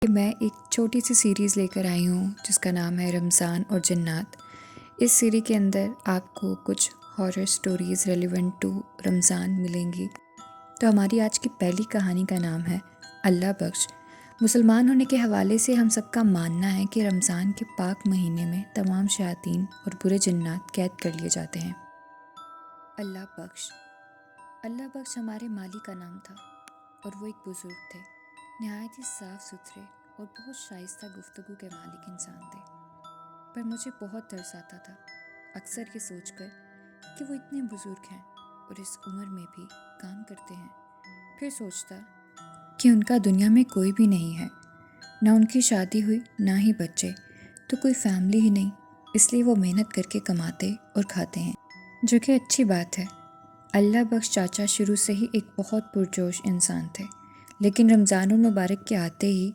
میں ایک چھوٹی سی سیریز لے کر آئی ہوں جس کا نام ہے رمضان اور جنات۔ اس سیریز کے اندر آپ کو کچھ ہارر سٹوریز ریلیونٹ ٹو رمضان ملیں گی۔ تو ہماری آج کی پہلی کہانی کا نام ہے اللہ بخش۔ مسلمان ہونے کے حوالے سے ہم سب کا ماننا ہے کہ رمضان کے پاک مہینے میں تمام شیاطین اور برے جنات قید کر لیے جاتے ہیں۔ اللہ بخش ہمارے مالی کا نام تھا اور وہ ایک بزرگ تھے، نہایت ہی صاف ستھرے اور بہت شائستہ گفتگو کے مالک انسان تھے۔ پر مجھے بہت ترس آتا تھا اکثر یہ سوچ کر کہ وہ اتنے بزرگ ہیں اور اس عمر میں بھی کام کرتے ہیں۔ پھر سوچتا کہ ان کا دنیا میں کوئی بھی نہیں ہے، نہ ان کی شادی ہوئی نہ ہی بچے، تو کوئی فیملی ہی نہیں، اس لیے وہ محنت کر کے کماتے اور کھاتے ہیں، جو کہ اچھی بات ہے۔ اللہ بخش چاچا شروع سے ہی ایک بہت پرجوش انسان تھے، لیکن رمضان المبارک کے آتے ہی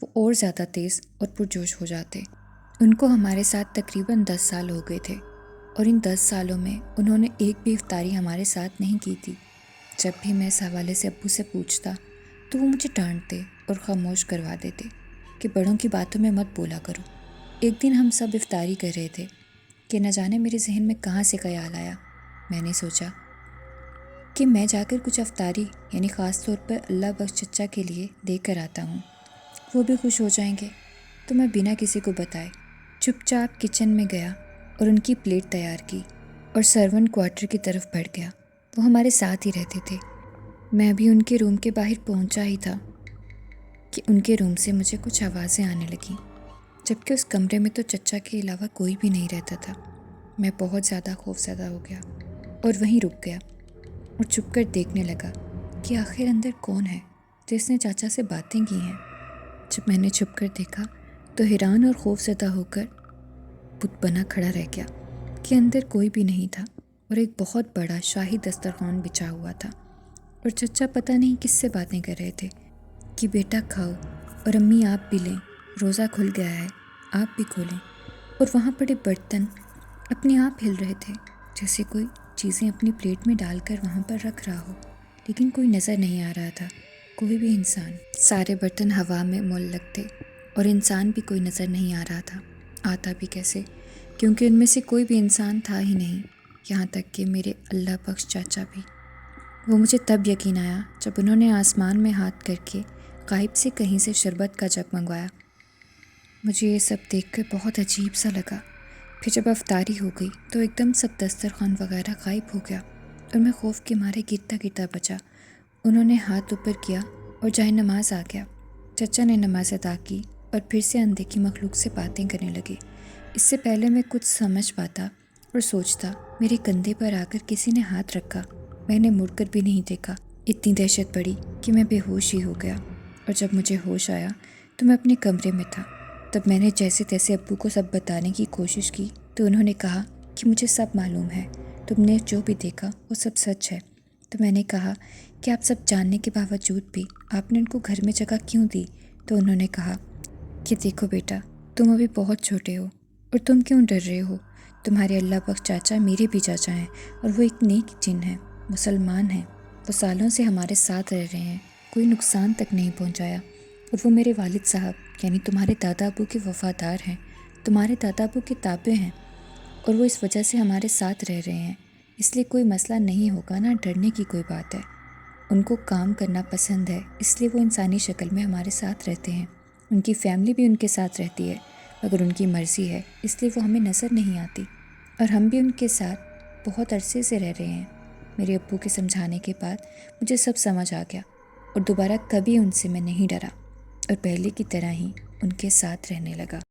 وہ اور زیادہ تیز اور پرجوش ہو جاتے۔ ان کو ہمارے ساتھ تقریباً 10 سال ہو گئے تھے اور ان 10 سالوں میں انہوں نے ایک بھی افطاری ہمارے ساتھ نہیں کی تھی۔ جب بھی میں اس حوالے سے ابو سے پوچھتا تو وہ مجھے ڈانٹتے اور خاموش کروا دیتے کہ بڑوں کی باتوں میں مت بولا کرو۔ ایک دن ہم سب افطاری کر رہے تھے کہ نہ جانے میرے ذہن میں کہاں سے خیال آیا۔ میں نے سوچا کہ میں جا کر کچھ افطاری یعنی خاص طور پر اللہ بخش چچا کے لیے دے کر آتا ہوں، وہ بھی خوش ہو جائیں گے۔ تو میں بنا کسی کو بتائے چپ چاپ کچن میں گیا اور ان کی پلیٹ تیار کی اور سرونٹ کوارٹر کی طرف بڑھ گیا۔ وہ ہمارے ساتھ ہی رہتے تھے۔ میں بھی ان کے روم کے باہر پہنچا ہی تھا کہ ان کے روم سے مجھے کچھ آوازیں آنے لگیں، جبکہ اس کمرے میں تو چچا کے علاوہ کوئی بھی نہیں رہتا تھا۔ میں بہت زیادہ خوفزدہ ہو گیا اور وہیں رک گیا اور چھپ کر دیکھنے لگا کہ آخر اندر کون ہے جس نے چاچا سے باتیں کی ہیں۔ جب میں نے چھپ کر دیکھا تو حیران اور خوفزدہ ہو کر بت بنا کھڑا رہ گیا کہ اندر کوئی بھی نہیں تھا اور ایک بہت بڑا شاہی دسترخوان بچھا ہوا تھا، اور چچا پتہ نہیں کس سے باتیں کر رہے تھے کہ بیٹا کھاؤ اور امی آپ بھی لیں، روزہ کھل گیا ہے آپ بھی کھولیں۔ اور وہاں پڑے برتن اپنے آپ ہل رہے تھے جیسے کوئی چیزیں اپنی پلیٹ میں ڈال کر وہاں پر رکھ رہا ہو، لیکن کوئی نظر نہیں آ رہا تھا، کوئی بھی انسان۔ سارے برتن ہوا میں معلق تھے اور انسان بھی کوئی نظر نہیں آ رہا تھا۔ آتا بھی کیسے، کیونکہ ان میں سے کوئی بھی انسان تھا ہی نہیں، یہاں تک کہ میرے اللہ بخش چاچا بھی۔ وہ مجھے تب یقین آیا جب انہوں نے آسمان میں ہاتھ کر کے غائب سے کہیں سے شربت کا جگ منگوایا۔ مجھے یہ سب دیکھ کر بہت عجیب سا لگا۔ پھر جب افطاری ہو گئی تو ایک دم سب دسترخوان وغیرہ غائب ہو گیا اور میں خوف کے مارے گرتا گرتا بچا۔ انہوں نے ہاتھ اوپر کیا اور جائے نماز آ گیا۔ چچا نے نماز ادا کی اور پھر سے اندیکھی مخلوق سے باتیں کرنے لگے۔ اس سے پہلے میں کچھ سمجھ پاتا اور سوچتا میرے کندھے پر آ کر کسی نے ہاتھ رکھا۔ میں نے مڑ کر بھی نہیں دیکھا۔ اتنی دہشت پڑی کہ میں بے ہوش ہی ہو گیا، اور جب مجھے ہوش آیا تو میں اپنے کمرے میں تھا۔ تب میں نے جیسے تیسے ابو کو سب بتانے کی کوشش کی تو انہوں نے کہا کہ مجھے سب معلوم ہے، تم نے جو بھی دیکھا وہ سب سچ ہے۔ تو میں نے کہا کہ آپ سب جاننے کے باوجود بھی آپ نے ان کو گھر میں جگہ کیوں دی؟ تو انہوں نے کہا کہ دیکھو بیٹا، تم ابھی بہت چھوٹے ہو اور تم کیوں ڈر رہے ہو؟ تمہارے اللہ بخش چاچا میرے بھی چاچا ہیں اور وہ ایک نیک جن ہیں، مسلمان ہیں، وہ سالوں سے ہمارے ساتھ رہ رہے ہیں، کوئی نقصان تک نہیں پہنچایا، اور وہ میرے والد صاحب یعنی تمہارے دادا ابو کے وفادار ہیں، تمہارے دادا ابو کے تابع ہیں، اور وہ اس وجہ سے ہمارے ساتھ رہ رہے ہیں، اس لیے کوئی مسئلہ نہیں ہوگا، نہ ڈرنے کی کوئی بات ہے۔ ان کو کام کرنا پسند ہے، اس لیے وہ انسانی شکل میں ہمارے ساتھ رہتے ہیں۔ ان کی فیملی بھی ان کے ساتھ رہتی ہے، مگر ان کی مرضی ہے، اس لیے وہ ہمیں نظر نہیں آتی، اور ہم بھی ان کے ساتھ بہت عرصے سے رہ رہے ہیں۔ میرے ابو کے سمجھانے کے بعد مجھے سب سمجھ آ گیا اور دوبارہ کبھی ان سے میں نہیں ڈرا اور پہلے کی طرح ہی ان کے ساتھ رہنے لگا۔